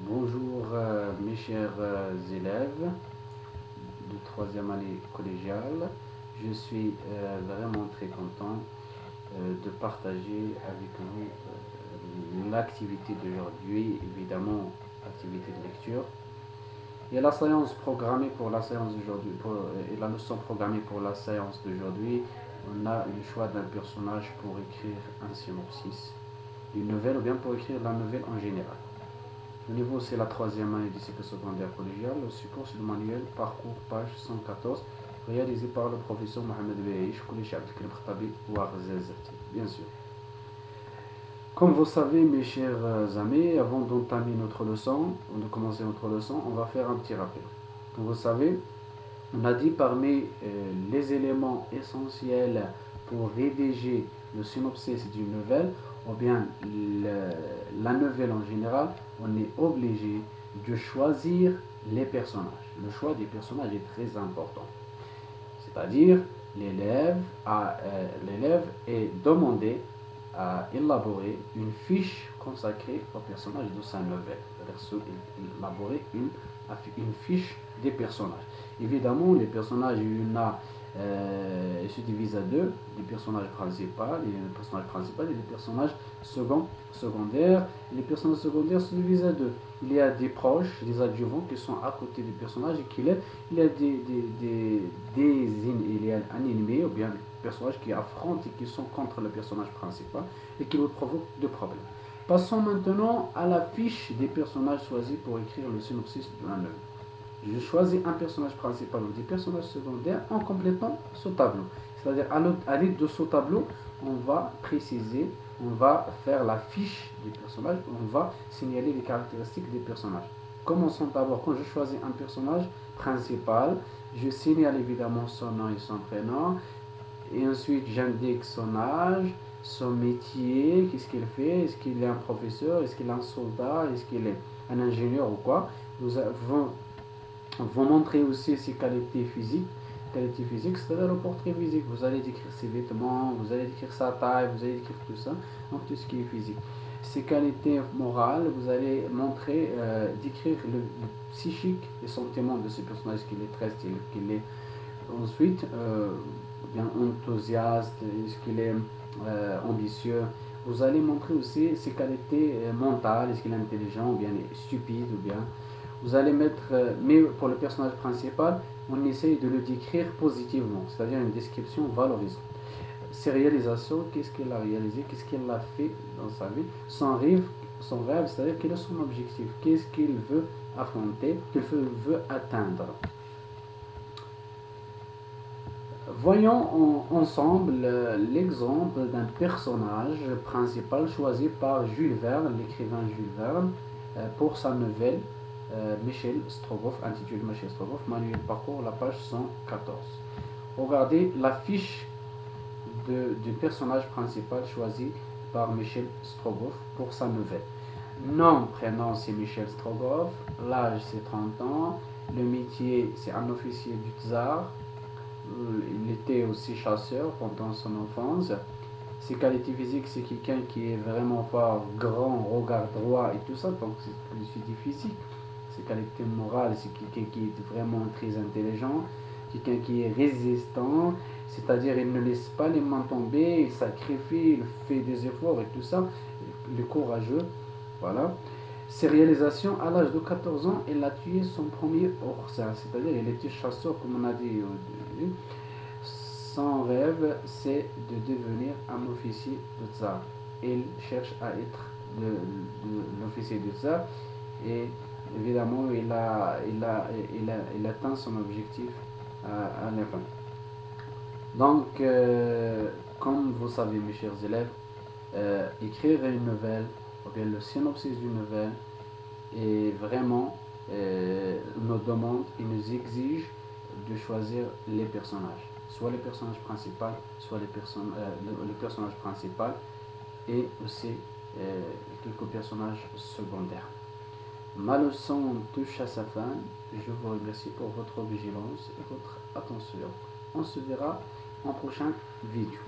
Bonjour mes chers élèves de troisième année collégiale. Je suis vraiment très content de partager avec vous l'activité d'aujourd'hui, évidemment activité de lecture. Et la séance programmée pour la séance d'aujourd'hui, et la leçon programmée pour la séance d'aujourd'hui, on a le choix d'un personnage pour écrire un synopsis d'une nouvelle ou bien pour écrire la nouvelle en général. Le niveau, c'est la troisième année du cycle secondaire collégial. Le support, c'est le manuel Parcours, page 114, réalisé par le professeur Mohamed Beaïch, collège Abdelkrim Khattabi, Ouarzazati, bien sûr. Comme vous savez, mes chers amis, avant d'entamer notre leçon, de commencer notre leçon, on va faire un petit rappel. Comme vous savez, on a dit parmi les éléments essentiels pour rédiger le synopsis d'une nouvelle, ou bien la nouvelle en général, on est obligé de choisir les personnages. Le choix des personnages est très important. C'est-à-dire, l'élève est demandé à élaborer une fiche consacrée au personnage de sa nouvelle. C'est-à-dire élaborer une fiche des personnages. Évidemment, les personnages, se divisent à deux, les personnages principaux et les personnages secondaires. Les personnages secondaires se divisent à deux. Il y a des proches, des adjuvants qui sont à côté des personnages et il y a il y a un ennemi ou bien des personnages qui affrontent et qui sont contre le personnage principal et qui lui provoquent des problèmes. Passons maintenant à la fiche des personnages choisis pour écrire le synopsis d'un œuvre. Je choisis un personnage principal ou des personnages secondaires en complétant ce tableau. C'est-à-dire à l'aide de ce tableau, on va préciser, on va faire la fiche des personnages, on va signaler les caractéristiques des personnages. Commençons d'abord, quand je choisis un personnage principal, je signale évidemment son nom et son prénom, et ensuite j'indique son âge, son métier, qu'est-ce qu'il fait, est-ce qu'il est un professeur, est-ce qu'il est un soldat, est-ce qu'il est un ingénieur ou quoi. Nous avons vous montrer aussi ses qualités physiques. Qualité physique, c'est-à-dire le portrait physique. Vous allez décrire ses vêtements, vous allez décrire sa taille, vous allez décrire tout ça, donc tout ce qui est physique. Ses qualités morales, vous allez montrer, décrire le psychique, les sentiments de ce personnage, qu'il est triste, qu'il est ensuite bien enthousiaste, est-ce qu'il est ambitieux. Vous allez montrer aussi ses qualités mentales, est-ce qu'il est intelligent ou bien stupide ou bien. Vous allez mettre, mais pour le personnage principal, on essaye de le décrire positivement, c'est-à-dire une description valorisante. Ses réalisations, qu'est-ce qu'il a réalisé, qu'est-ce qu'il a fait dans sa vie, son rêve, c'est-à-dire quel est son objectif, qu'est-ce qu'il veut affronter, qu'il veut atteindre. Voyons ensemble l'exemple d'un personnage principal choisi par Jules Verne, l'écrivain Jules Verne, pour sa nouvelle Michel Strogoff, intitulé Michel Strogoff, manuel parcours, la page 114. Regardez la fiche du personnage principal choisi par Michel Strogoff pour sa nouvelle. Nom, prénom, c'est Michel Strogoff, l'âge, c'est 30 ans, le métier, c'est un officier du tsar, il était aussi chasseur pendant son enfance. Ses qualités physiques, c'est quelqu'un qui est vraiment fort, grand, regard droit et tout ça, donc c'est plus physique. Ses qualités morales, c'est quelqu'un qui est vraiment très intelligent, quelqu'un qui est résistant, c'est-à-dire il ne laisse pas les mains tomber, il sacrifie, il fait des efforts et tout ça, il est courageux, voilà. Ses réalisations, à l'âge de 14 ans, il a tué son premier oursin, c'est-à-dire il était chasseur comme on a dit au début. Son rêve, c'est de devenir un officier de tsar. Il cherche à être l'officier de tsar et évidemment il atteint son objectif à la fin. Donc, comme vous savez mes chers élèves, écrire une nouvelle, ou bien le synopsis d'une nouvelle, est vraiment nous demande et nous exige de choisir les personnages, soit les personnages principaux, soit le personnage principal et aussi quelques personnages secondaires. Ma leçon touche à sa fin. Je vous remercie pour votre vigilance et votre attention. On se verra en prochaine vidéo.